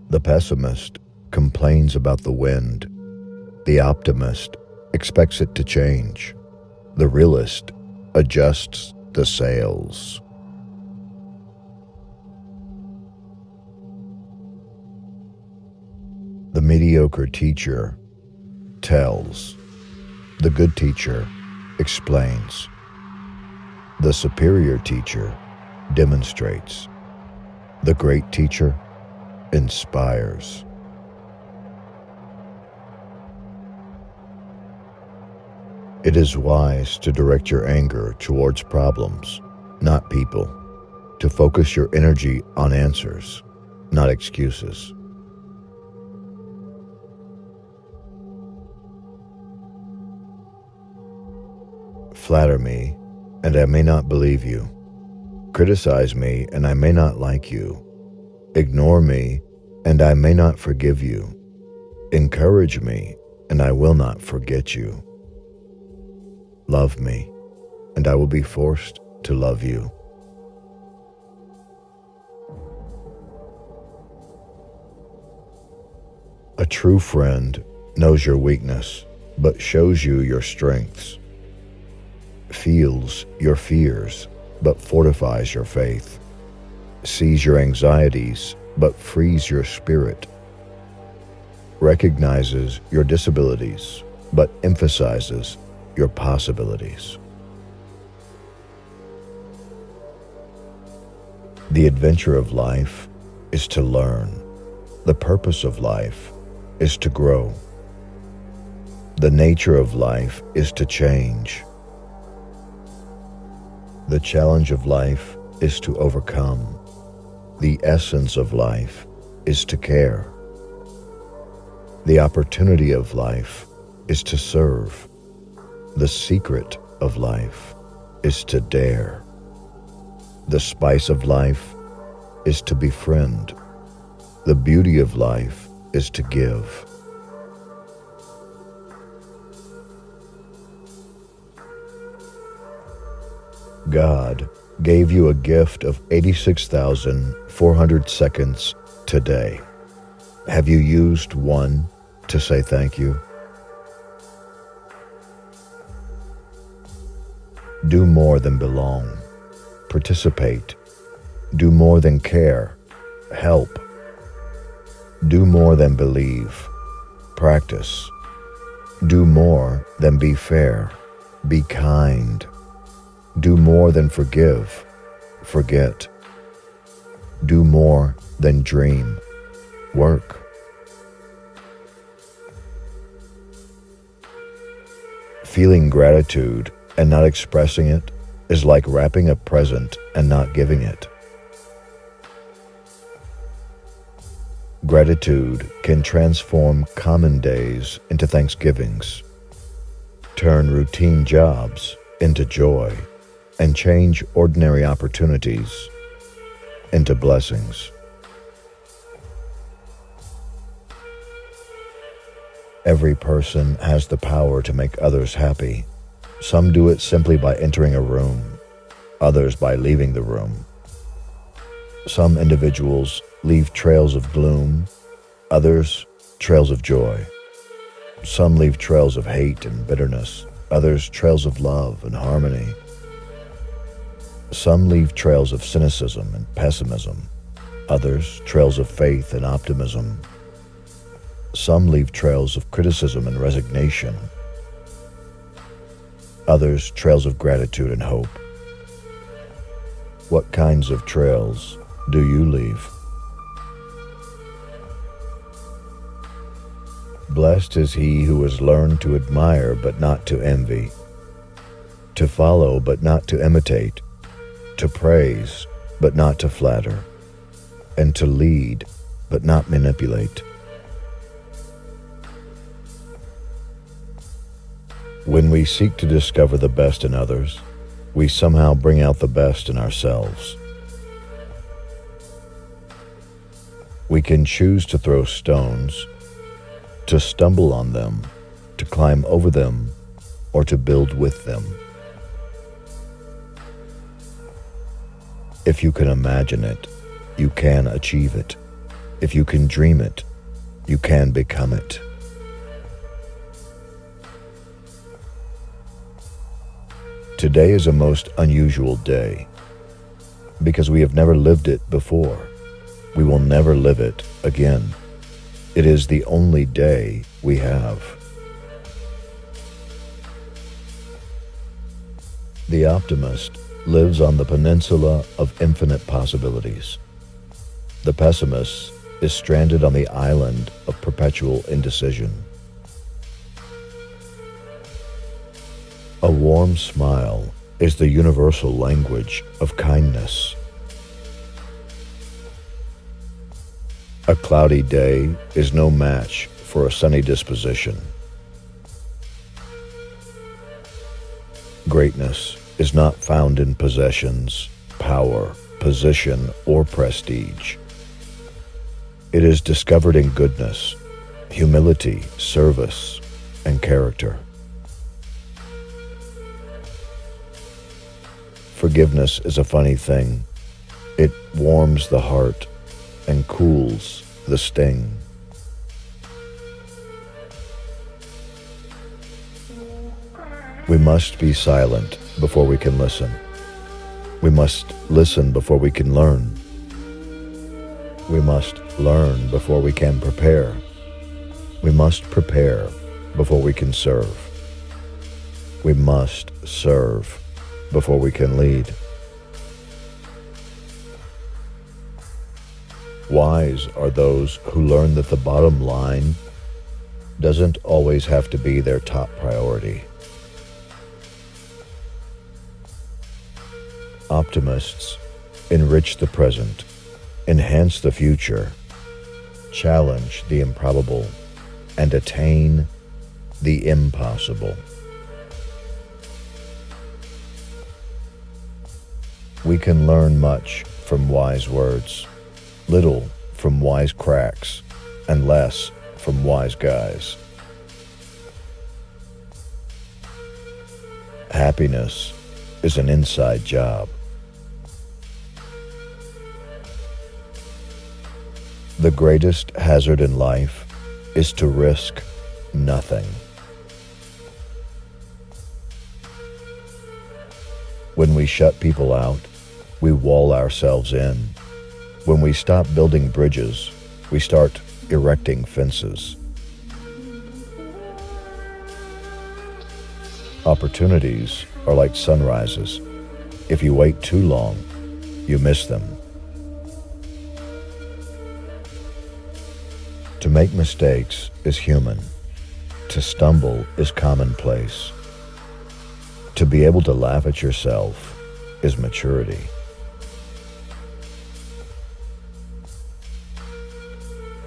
The pessimist complains about the wind. The optimist expects it to change. The realist adjusts the sails. The mediocre teacher tells. The good teacher explains. The superior teacher demonstrates. The great teacher inspires. It is wise to direct your anger towards problems, not people, to focus your energy on answers, not excuses. Flatter me, and I may not believe you. Criticize me, and I may not like you. Ignore me, and I may not forgive you. Encourage me, and I will not forget you. Love me, and I will be forced to love you. A true friend knows your weakness, but shows you your strengths. Feels your fears, but fortifies your faith. Sees your anxieties, but frees your spirit. Recognizes your disabilities, but emphasizes your possibilities. The adventure of life is to learn. The purpose of life is to grow. The nature of life is to change. The challenge of life is to overcome. The essence of life is to care. The opportunity of life is to serve. The secret of life is to dare. The spice of life is to befriend. The beauty of life is to give. God gave you a gift of 86,400 seconds today. Have you used one to say thank you? Do more than belong. Participate. Do more than care. Help. Do more than believe. Practice. Do more than be fair. Be kind. Do more than forgive. Forget. Do more than dream. Work. Feeling gratitude and not expressing it is like wrapping a present and not giving it. Gratitude can transform common days into Thanksgivings, turn routine jobs into joy, and change ordinary opportunities into blessings. Every person has the power to make others happy. Some do it simply by entering a room, others by leaving the room. Some individuals leave trails of gloom, others trails of joy. Some leave trails of hate and bitterness, others trails of love and harmony. Some leave trails of cynicism and pessimism, others trails of faith and optimism. Some leave trails of criticism and resignation, others trails of gratitude and hope. What kinds of trails do you leave? Blessed is he who has learned to admire but not to envy, to follow but not to imitate, to praise but not to flatter, and to lead but not manipulate. When we seek to discover the best in others, we somehow bring out the best in ourselves. We can choose to throw stones, to stumble on them, to climb over them, or to build with them. If you can imagine it, you can achieve it. If you can dream it, you can become it. Today is a most unusual day because we have never lived it before. We will never live it again. It is the only day we have. The optimist lives on the peninsula of infinite possibilities. The pessimist is stranded on the island of perpetual indecision. A warm smile is the universal language of kindness. A cloudy day is no match for a sunny disposition. Greatness is not found in possessions, power, position, or prestige. It is discovered in goodness, humility, service, and character. Forgiveness is a funny thing. It warms the heart and cools the sting. We must be silent before we can listen. We must listen before we can learn. We must learn before we can prepare. We must prepare before we can serve. We must serve before we can lead. Wise are those who learn that the bottom line doesn't always have to be their top priority. Optimists enrich the present, enhance the future, challenge the improbable, and attain the impossible. We can learn much from wise words, little from wise cracks, and less from wise guys. Happiness is an inside job. The greatest hazard in life is to risk nothing. When we shut people out, we wall ourselves in. When we stop building bridges, we start erecting fences. Opportunities are like sunrises. If you wait too long, you miss them. To make mistakes is human. To stumble is commonplace. To be able to laugh at yourself is maturity.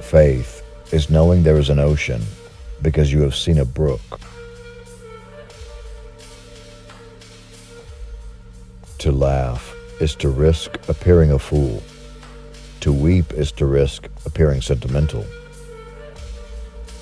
Faith is knowing there is an ocean because you have seen a brook. To laugh is to risk appearing a fool. To weep is to risk appearing sentimental.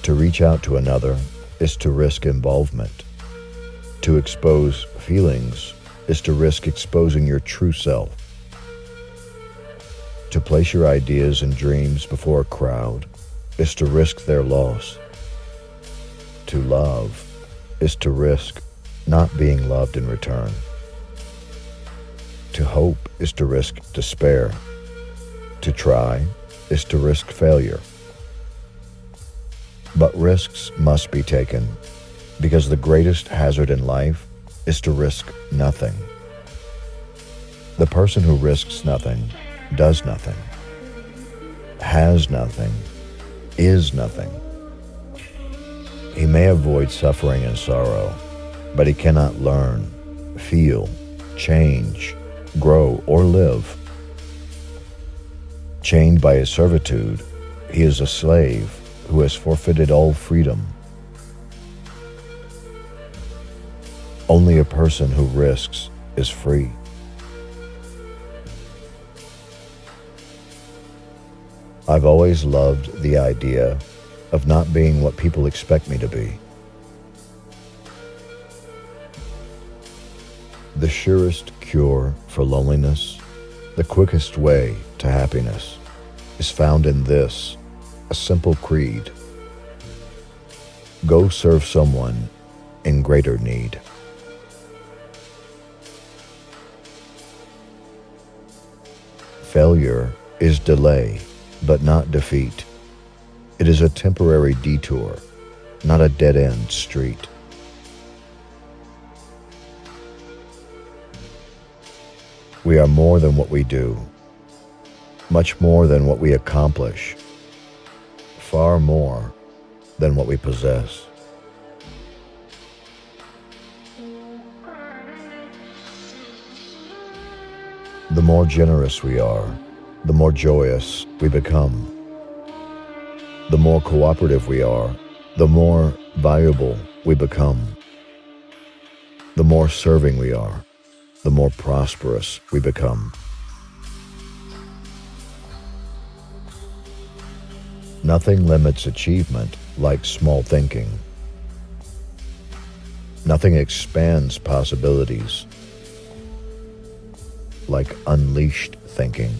To reach out to another is to risk involvement. To expose feelings is to risk exposing your true self. To place your ideas and dreams before a crowd is to risk their loss. To love is to risk not being loved in return. To hope is to risk despair. To try is to risk failure. But risks must be taken, because the greatest hazard in life is to risk nothing. The person who risks nothing does nothing, has nothing, is nothing. He may avoid suffering and sorrow, but he cannot learn, feel, change, grow, or live. Chained by his servitude, he is a slave who has forfeited all freedom. Only a person who risks is free. I've always loved the idea of not being what people expect me to be. The surest cure for loneliness, the quickest way to happiness, is found in this, a simple creed: go serve someone in greater need. Failure is delay, but not defeat. It is a temporary detour, not a dead-end street. We are more than what we do, much more than what we accomplish, far more than what we possess. The more generous we are, the more joyous we become. The more cooperative we are, the more valuable we become. The more serving we are, the more prosperous we become. Nothing limits achievement like small thinking. Nothing expands possibilities like unleashed thinking.